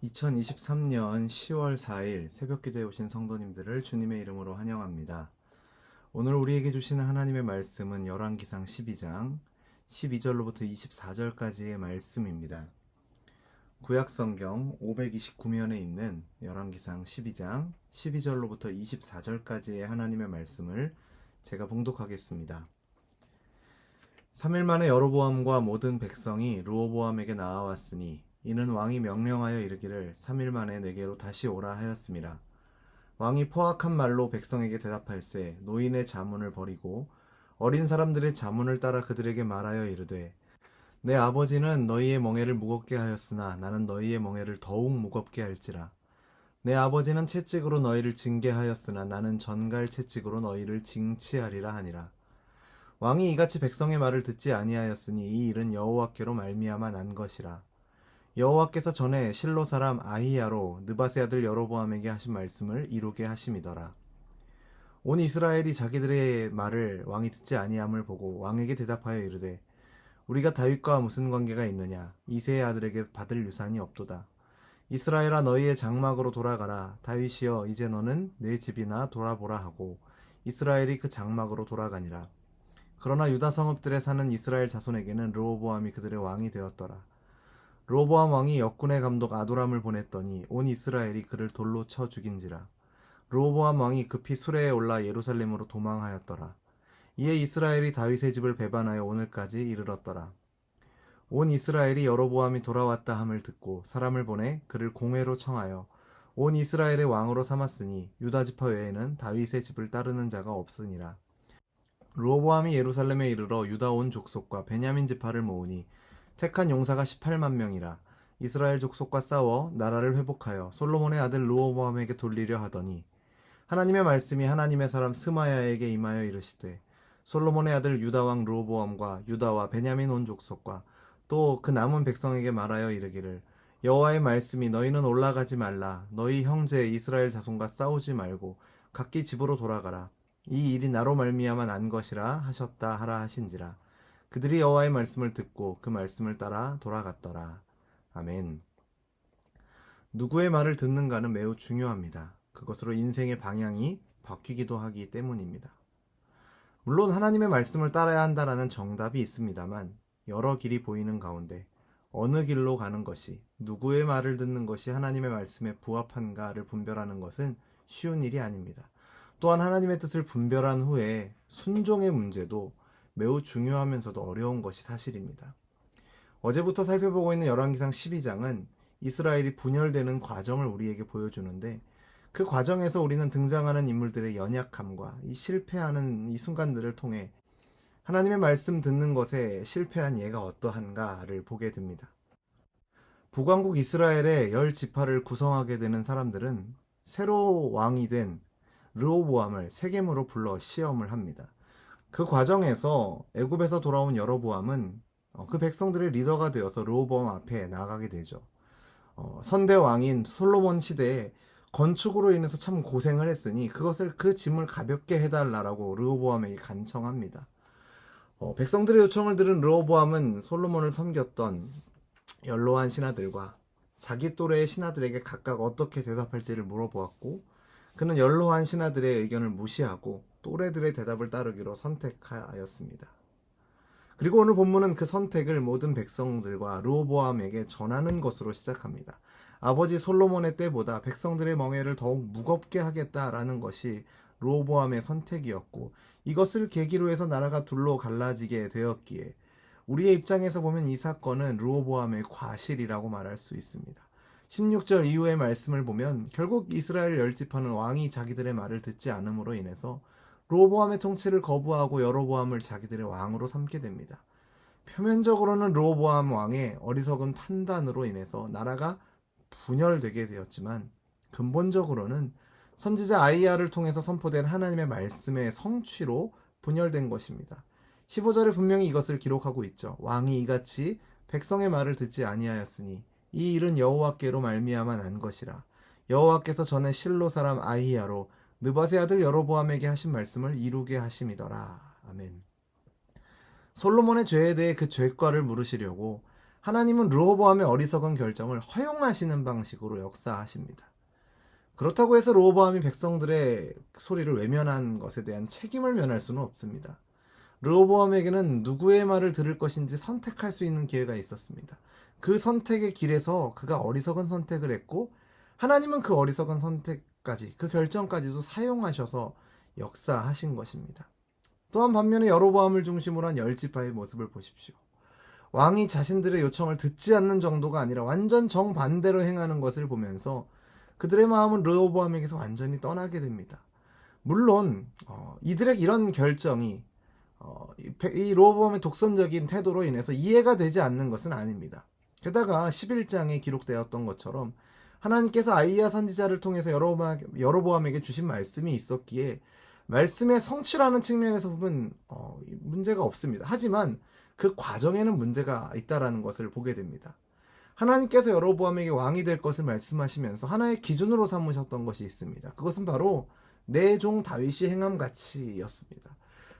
2023년 10월 4일 새벽기도에 오신 성도님들을 주님의 이름으로 환영합니다. 오늘 우리에게 주시는 하나님의 말씀은 열왕기상 12장 12절로부터 24절까지의 말씀입니다. 구약성경 529면에 있는 열왕기상 12장 12절로부터 24절까지의 하나님의 말씀을 제가 봉독하겠습니다. 3일 만에 여로보암과 모든 백성이 르호보암에게 나아왔으니 이는 왕이 명령하여 이르기를 3일 만에 내게로 다시 오라 하였습니다. 왕이 포악한 말로 백성에게 대답할세 노인의 자문을 버리고 어린 사람들의 자문을 따라 그들에게 말하여 이르되 내 아버지는 너희의 멍에를 무겁게 하였으나 나는 너희의 멍에를 더욱 무겁게 할지라. 내 아버지는 채찍으로 너희를 징계하였으나 나는 전갈 채찍으로 너희를 징치하리라 하니라. 왕이 이같이 백성의 말을 듣지 아니하였으니 이 일은 여호와께로 말미암아 난 것이라. 여호와께서 전에 실로 사람 아히야로 느밧의 아들 여로보암에게 하신 말씀을 이루게 하심이더라. 온 이스라엘이 자기들의 말을 왕이 듣지 아니함을 보고 왕에게 대답하여 이르되 우리가 다윗과 무슨 관계가 있느냐. 이새의 아들에게 받을 유산이 없도다. 이스라엘아 너희의 장막으로 돌아가라. 다윗이여 이제 너는 내 집이나 돌아보라 하고 이스라엘이 그 장막으로 돌아가니라. 그러나 유다 성읍들에 사는 이스라엘 자손에게는 르호보암이 그들의 왕이 되었더라. 르호보암 왕이 역군의 감독 아도람을 보냈더니 온 이스라엘이 그를 돌로 쳐 죽인지라. 르호보암 왕이 급히 수레에 올라 예루살렘으로 도망하였더라. 이에 이스라엘이 다윗의 집을 배반하여 오늘까지 이르렀더라. 온 이스라엘이 여로보암이 돌아왔다 함을 듣고 사람을 보내 그를 공회로 청하여 온 이스라엘의 왕으로 삼았으니 유다 지파 외에는 다윗의 집을 따르는 자가 없으니라. 르호보암이 예루살렘에 이르러 유다 온 족속과 베냐민 지파를 모으니 택한 용사가 18만 명이라. 이스라엘 족속과 싸워 나라를 회복하여 솔로몬의 아들 르호보암에게 돌리려 하더니 하나님의 말씀이 하나님의 사람 스마야에게 임하여 이르시되 솔로몬의 아들 유다 왕 르호보암과 유다와 베냐민 온 족속과 또 그 남은 백성에게 말하여 이르기를 여호와의 말씀이 너희는 올라가지 말라. 너희 형제 이스라엘 자손과 싸우지 말고 각기 집으로 돌아가라. 이 일이 나로 말미암아 난 것이라 하셨다 하라 하신지라. 그들이 여호와의 말씀을 듣고 그 말씀을 따라 돌아갔더라. 아멘. 누구의 말을 듣는가는 매우 중요합니다. 그것으로 인생의 방향이 바뀌기도 하기 때문입니다. 물론 하나님의 말씀을 따라야 한다라는 정답이 있습니다만 여러 길이 보이는 가운데 어느 길로 가는 것이 누구의 말을 듣는 것이 하나님의 말씀에 부합한가를 분별하는 것은 쉬운 일이 아닙니다. 또한 하나님의 뜻을 분별한 후에 순종의 문제도 매우 중요하면서도 어려운 것이 사실입니다. 어제부터 살펴보고 있는 열왕기상 12장은 이스라엘이 분열되는 과정을 우리에게 보여주는데 그 과정에서 우리는 등장하는 인물들의 연약함과 이 실패하는 이 순간들을 통해 하나님의 말씀 듣는 것에 실패한 예가 어떠한가를 보게 됩니다. 북왕국 이스라엘의 10지파를 구성하게 되는 사람들은 새로 왕이 된 르호보암을 세겜으로 불러 시험을 합니다. 그 과정에서 애굽에서 돌아온 여로보암은 그 백성들의 리더가 되어서 르호보암 앞에 나가게 되죠. 선대 왕인 솔로몬 시대에 건축으로 인해서 참 고생을 했으니 그것을 그 짐을 가볍게 해달라고 르호보암에게 간청합니다. 백성들의 요청을 들은 르호보암은 솔로몬을 섬겼던 연로한 신하들과 자기 또래의 신하들에게 각각 어떻게 대답할지를 물어보았고 그는 연로한 신하들의 의견을 무시하고 또래들의 대답을 따르기로 선택하였습니다. 그리고 오늘 본문은 그 선택을 모든 백성들과 르호보암에게 전하는 것으로 시작합니다. 아버지 솔로몬의 때보다 백성들의 멍에를 더욱 무겁게 하겠다라는 것이 르호보암의 선택이었고 이것을 계기로 해서 나라가 둘로 갈라지게 되었기에 우리의 입장에서 보면 이 사건은 르호보암의 과실이라고 말할 수 있습니다. 16절 이후의 말씀을 보면 결국 이스라엘 10지파는 왕이 자기들의 말을 듣지 않음으로 인해서 르호보암의 통치를 거부하고 여로보암을 자기들의 왕으로 삼게 됩니다. 표면적으로는 르호보암 왕의 어리석은 판단으로 인해서 나라가 분열되게 되었지만 근본적으로는 선지자 아이야를 통해서 선포된 하나님의 말씀의 성취로 분열된 것입니다. 15절에 분명히 이것을 기록하고 있죠. 왕이 이같이 백성의 말을 듣지 아니하였으니 이 일은 여호와께로 말미암아 난 것이라. 여호와께서 전에 실로 사람 아히야로 느밧의 아들 여로보암에게 하신 말씀을 이루게 하심이더라. 아멘. 솔로몬의 죄에 대해 그 죄과를 물으시려고 하나님은 르호보암의 어리석은 결정을 허용하시는 방식으로 역사하십니다. 그렇다고 해서 르호보암이 백성들의 소리를 외면한 것에 대한 책임을 면할 수는 없습니다. 르호보암에게는 누구의 말을 들을 것인지 선택할 수 있는 기회가 있었습니다. 그 선택의 길에서 그가 어리석은 선택을 했고 하나님은 그 어리석은 선택까지, 그 결정까지도 사용하셔서 역사하신 것입니다. 또한 반면에 여로보암을 중심으로 한 열지파의 모습을 보십시오. 왕이 자신들의 요청을 듣지 않는 정도가 아니라 완전 정반대로 행하는 것을 보면서 그들의 마음은 르호보암에게서 완전히 떠나게 됩니다. 물론 이들의 이런 결정이 이 르호보암의 독선적인 태도로 인해서 이해가 되지 않는 것은 아닙니다. 게다가 11장에 기록되었던 것처럼 하나님께서 아이야 선지자를 통해서 여로보암에게 주신 말씀이 있었기에 말씀의 성취라는 측면에서 보면 문제가 없습니다. 하지만 그 과정에는 문제가 있다라는 것을 보게 됩니다. 하나님께서 여로보암에게 왕이 될 것을 말씀하시면서 하나의 기준으로 삼으셨던 것이 있습니다. 그것은 바로 내 종 다윗이 행함 같이였습니다.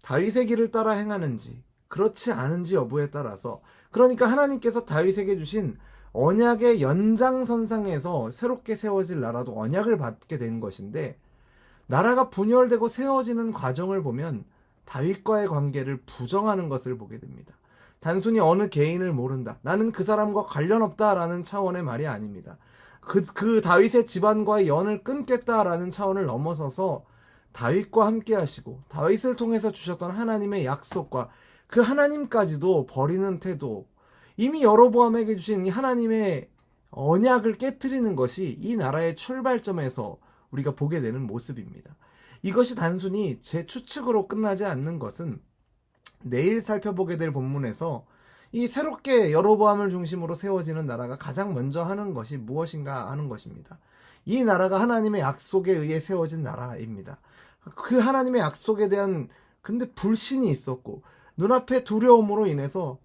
다윗의 길을 따라 행하는지 그렇지 않은지 여부에 따라서, 그러니까 하나님께서 다윗에게 주신 언약의 연장선상에서 새롭게 세워질 나라도 언약을 받게 된 것인데, 나라가 분열되고 세워지는 과정을 보면 다윗과의 관계를 부정하는 것을 보게 됩니다. 단순히 어느 개인을 모른다, 나는 그 사람과 관련 없다라는 차원의 말이 아닙니다. 그 다윗의 집안과의 연을 끊겠다라는 차원을 넘어서서 다윗과 함께 하시고 다윗을 통해서 주셨던 하나님의 약속과 그 하나님까지도 버리는 태도, 이미 여로보암에게 주신 이 하나님의 언약을 깨트리는 것이 이 나라의 출발점에서 우리가 보게 되는 모습입니다. 이것이 단순히 제 추측으로 끝나지 않는 것은 내일 살펴보게 될 본문에서 이 새롭게 여로보암을 중심으로 세워지는 나라가 가장 먼저 하는 것이 무엇인가 하는 것입니다. 이 나라가 하나님의 약속에 의해 세워진 나라입니다. 그 하나님의 약속에 대한 근데 불신이 있었고 눈앞에 두려움으로 인해서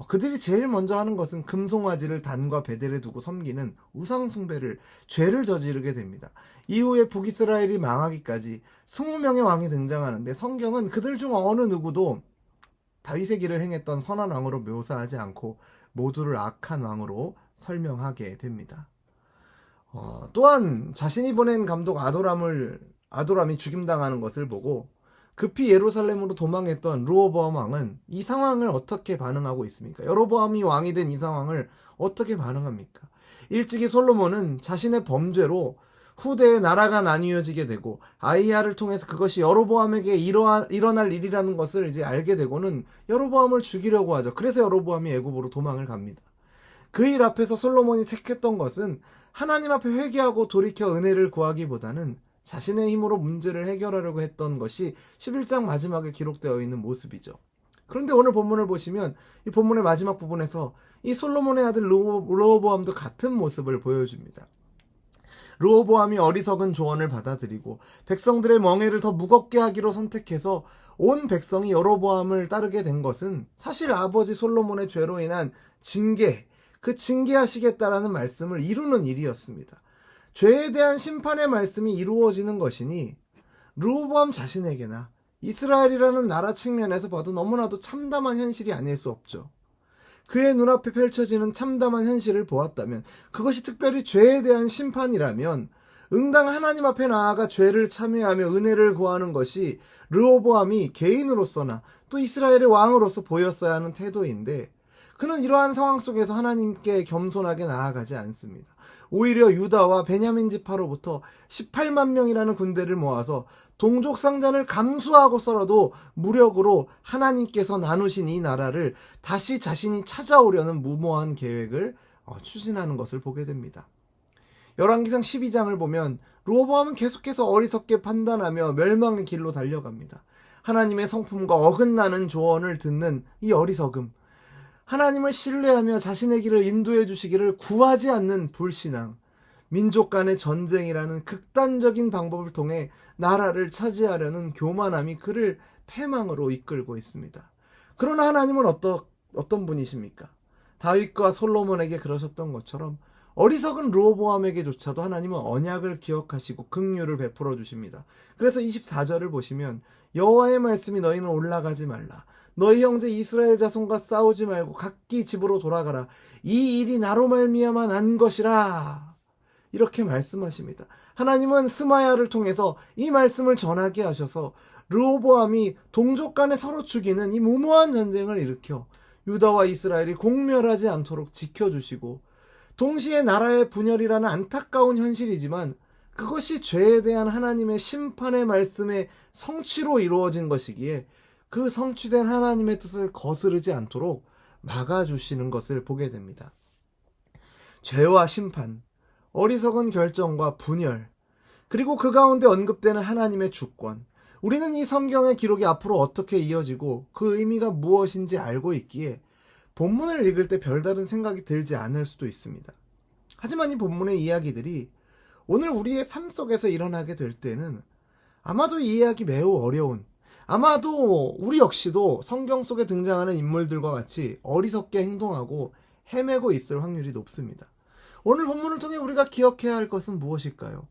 그들이 제일 먼저 하는 것은 금송아지를 단과 베델에 두고 섬기는 우상숭배를, 죄를 저지르게 됩니다. 이후에 북이스라엘이 망하기까지 20명의 왕이 등장하는데 성경은 그들 중 어느 누구도 다윗의 길을 행했던 선한 왕으로 묘사하지 않고 모두를 악한 왕으로 설명하게 됩니다. 또한 자신이 보낸 감독 아도람이 죽임당하는 것을 보고 급히 예루살렘으로 도망했던 르호보암 왕은 이 상황을 어떻게 반응하고 있습니까? 여로보암이 왕이 된 이 상황을 어떻게 반응합니까? 일찍이 솔로몬은 자신의 범죄로 후대에 나라가 나뉘어지게 되고 아이야를 통해서 그것이 여로보암에게 일어날 일이라는 것을 이제 알게 되고는 여로보암을 죽이려고 하죠. 그래서 여로보암이 애굽으로 도망을 갑니다. 그 일 앞에서 솔로몬이 택했던 것은 하나님 앞에 회개하고 돌이켜 은혜를 구하기보다는 자신의 힘으로 문제를 해결하려고 했던 것이 11장 마지막에 기록되어 있는 모습이죠. 그런데 오늘 본문을 보시면 이 본문의 마지막 부분에서 이 솔로몬의 아들 르호보암도 같은 모습을 보여줍니다. 르호보암이 어리석은 조언을 받아들이고 백성들의 멍에를 더 무겁게 하기로 선택해서 온 백성이 여로보암을 따르게 된 것은 사실 아버지 솔로몬의 죄로 인한 징계, 그 징계하시겠다라는 말씀을 이루는 일이었습니다. 죄에 대한 심판의 말씀이 이루어지는 것이니 르호보암 자신에게나 이스라엘이라는 나라 측면에서 봐도 너무나도 참담한 현실이 아닐 수 없죠. 그의 눈앞에 펼쳐지는 참담한 현실을 보았다면, 그것이 특별히 죄에 대한 심판이라면 응당 하나님 앞에 나아가 죄를 참회하며 은혜를 구하는 것이 르호보암이 개인으로서나 또 이스라엘의 왕으로서 보였어야 하는 태도인데, 그는 이러한 상황 속에서 하나님께 겸손하게 나아가지 않습니다. 오히려 유다와 베냐민 지파로부터 18만 명이라는 군대를 모아서 동족 상잔을 감수하고서라도 무력으로 하나님께서 나누신 이 나라를 다시 자신이 찾아오려는 무모한 계획을 추진하는 것을 보게 됩니다. 열왕기상 12장을 보면 르호보암은 계속해서 어리석게 판단하며 멸망의 길로 달려갑니다. 하나님의 성품과 어긋나는 조언을 듣는 이 어리석음, 하나님을 신뢰하며 자신의 길을 인도해 주시기를 구하지 않는 불신앙, 민족 간의 전쟁이라는 극단적인 방법을 통해 나라를 차지하려는 교만함이 그를 패망으로 이끌고 있습니다. 그러나 하나님은 어떤 분이십니까? 다윗과 솔로몬에게 그러셨던 것처럼 어리석은 르호보암에게조차도 하나님은 언약을 기억하시고 긍휼을 베풀어 주십니다. 그래서 24절을 보시면 여호와의 말씀이 너희는 올라가지 말라. 너희 형제 이스라엘 자손과 싸우지 말고 각기 집으로 돌아가라. 이 일이 나로 말미암아 난 것이라. 이렇게 말씀하십니다. 하나님은 스마야를 통해서 이 말씀을 전하게 하셔서 르호보암이 동족 간에 서로 죽이는 이 무모한 전쟁을 일으켜 유다와 이스라엘이 공멸하지 않도록 지켜주시고, 동시에 나라의 분열이라는 안타까운 현실이지만 그것이 죄에 대한 하나님의 심판의 말씀의 성취로 이루어진 것이기에 그 성취된 하나님의 뜻을 거스르지 않도록 막아주시는 것을 보게 됩니다. 죄와 심판, 어리석은 결정과 분열, 그리고 그 가운데 언급되는 하나님의 주권, 우리는 이 성경의 기록이 앞으로 어떻게 이어지고 그 의미가 무엇인지 알고 있기에 본문을 읽을 때 별다른 생각이 들지 않을 수도 있습니다. 하지만 이 본문의 이야기들이 오늘 우리의 삶 속에서 일어나게 될 때는 아마도 이해하기 매우 어려운, 아마도 우리 역시도 성경 속에 등장하는 인물들과 같이 어리석게 행동하고 헤매고 있을 확률이 높습니다. 오늘 본문을 통해 우리가 기억해야 할 것은 무엇일까요?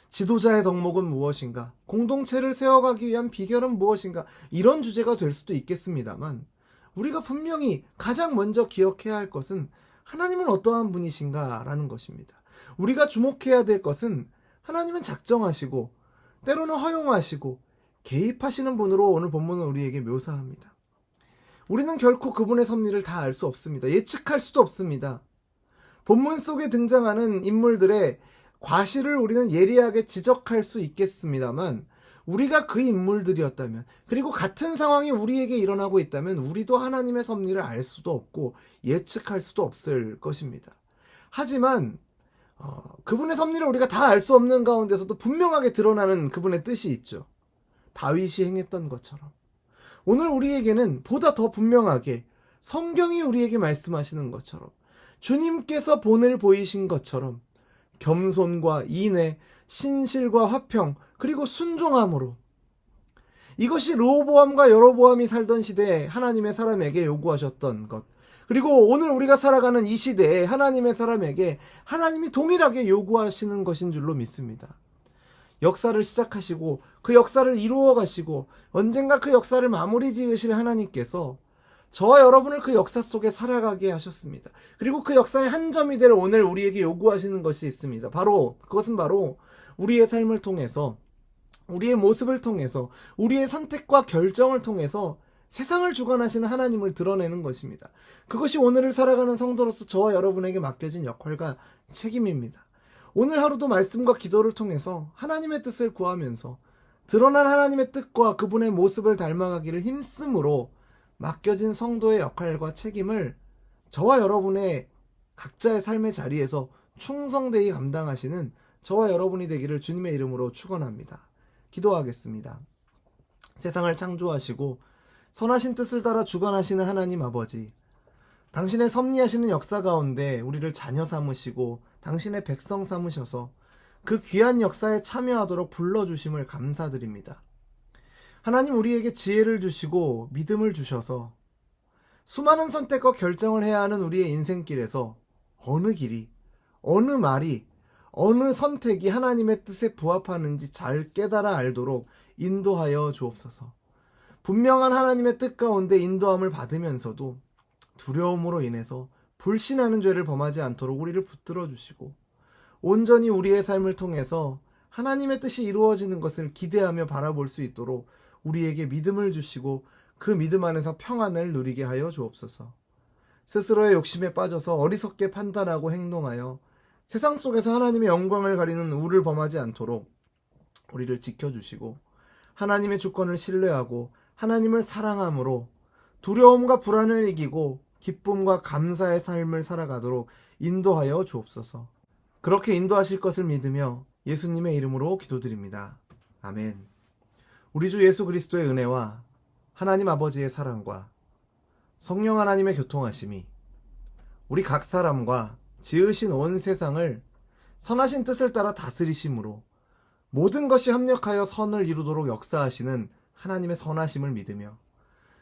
지도자의 덕목은 무엇인가? 공동체를 세워가기 위한 비결은 무엇인가? 이런 주제가 될 수도 있겠습니다만, 우리가 분명히 가장 먼저 기억해야 할 것은 하나님은 어떠한 분이신가 라는 것입니다. 우리가 주목해야 될 것은 하나님은 작정하시고 때로는 허용하시고 개입하시는 분으로 오늘 본문은 우리에게 묘사합니다. 우리는 결코 그분의 섭리를 다 알 수 없습니다. 예측할 수도 없습니다. 본문 속에 등장하는 인물들의 과실을 우리는 예리하게 지적할 수 있겠습니다만, 우리가 그 인물들이었다면, 그리고 같은 상황이 우리에게 일어나고 있다면 우리도 하나님의 섭리를 알 수도 없고 예측할 수도 없을 것입니다. 하지만 그분의 섭리를 우리가 다 알 수 없는 가운데서도 분명하게 드러나는 그분의 뜻이 있죠. 다윗이 행했던 것처럼 오늘 우리에게는 보다 더 분명하게 성경이 우리에게 말씀하시는 것처럼, 주님께서 본을 보이신 것처럼 겸손과 인애, 신실과 화평, 그리고 순종함으로, 이것이 르호보암과 여로보암이 살던 시대에 하나님의 사람에게 요구하셨던 것, 그리고 오늘 우리가 살아가는 이 시대에 하나님의 사람에게 하나님이 동일하게 요구하시는 것인 줄로 믿습니다. 역사를 시작하시고 그 역사를 이루어 가시고 언젠가 그 역사를 마무리 지으실 하나님께서 저와 여러분을 그 역사 속에 살아가게 하셨습니다. 그리고 그 역사의 한 점이 될 오늘 우리에게 요구하시는 것이 있습니다. 그것은 바로 우리의 삶을 통해서, 우리의 모습을 통해서, 우리의 선택과 결정을 통해서 세상을 주관하시는 하나님을 드러내는 것입니다. 그것이 오늘을 살아가는 성도로서 저와 여러분에게 맡겨진 역할과 책임입니다. 오늘 하루도 말씀과 기도를 통해서 하나님의 뜻을 구하면서 드러난 하나님의 뜻과 그분의 모습을 닮아가기를 힘쓰므로 맡겨진 성도의 역할과 책임을 저와 여러분의 각자의 삶의 자리에서 충성되이 감당하시는 저와 여러분이 되기를 주님의 이름으로 축원합니다. 기도하겠습니다. 세상을 창조하시고 선하신 뜻을 따라 주관하시는 하나님 아버지, 당신의 섭리하시는 역사 가운데 우리를 자녀 삼으시고 당신의 백성 삼으셔서 그 귀한 역사에 참여하도록 불러주심을 감사드립니다. 하나님, 우리에게 지혜를 주시고 믿음을 주셔서 수많은 선택과 결정을 해야 하는 우리의 인생길에서 어느 길이, 어느 말이, 어느 선택이 하나님의 뜻에 부합하는지 잘 깨달아 알도록 인도하여 주옵소서. 분명한 하나님의 뜻 가운데 인도함을 받으면서도 두려움으로 인해서 불신하는 죄를 범하지 않도록 우리를 붙들어 주시고, 온전히 우리의 삶을 통해서 하나님의 뜻이 이루어지는 것을 기대하며 바라볼 수 있도록 우리에게 믿음을 주시고 그 믿음 안에서 평안을 누리게 하여 주옵소서. 스스로의 욕심에 빠져서 어리석게 판단하고 행동하여 세상 속에서 하나님의 영광을 가리는 우를 범하지 않도록 우리를 지켜주시고, 하나님의 주권을 신뢰하고 하나님을 사랑함으로 두려움과 불안을 이기고 기쁨과 감사의 삶을 살아가도록 인도하여 주옵소서. 그렇게 인도하실 것을 믿으며 예수님의 이름으로 기도드립니다. 아멘. 우리 주 예수 그리스도의 은혜와 하나님 아버지의 사랑과 성령 하나님의 교통하심이 우리 각 사람과 지으신 온 세상을 선하신 뜻을 따라 다스리심으로 모든 것이 합력하여 선을 이루도록 역사하시는 하나님의 선하심을 믿으며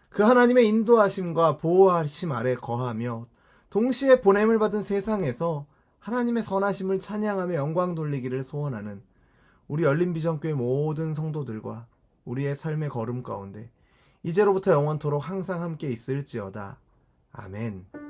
그 하나님의 인도하심과 보호하심 아래 거하며 동시에 보냄을 받은 세상에서 하나님의 선하심을 찬양하며 영광 돌리기를 소원하는 우리 열린비전교회 모든 성도들과 우리의 삶의 걸음 가운데 이제로부터 영원토록 항상 함께 있을지어다. 아멘.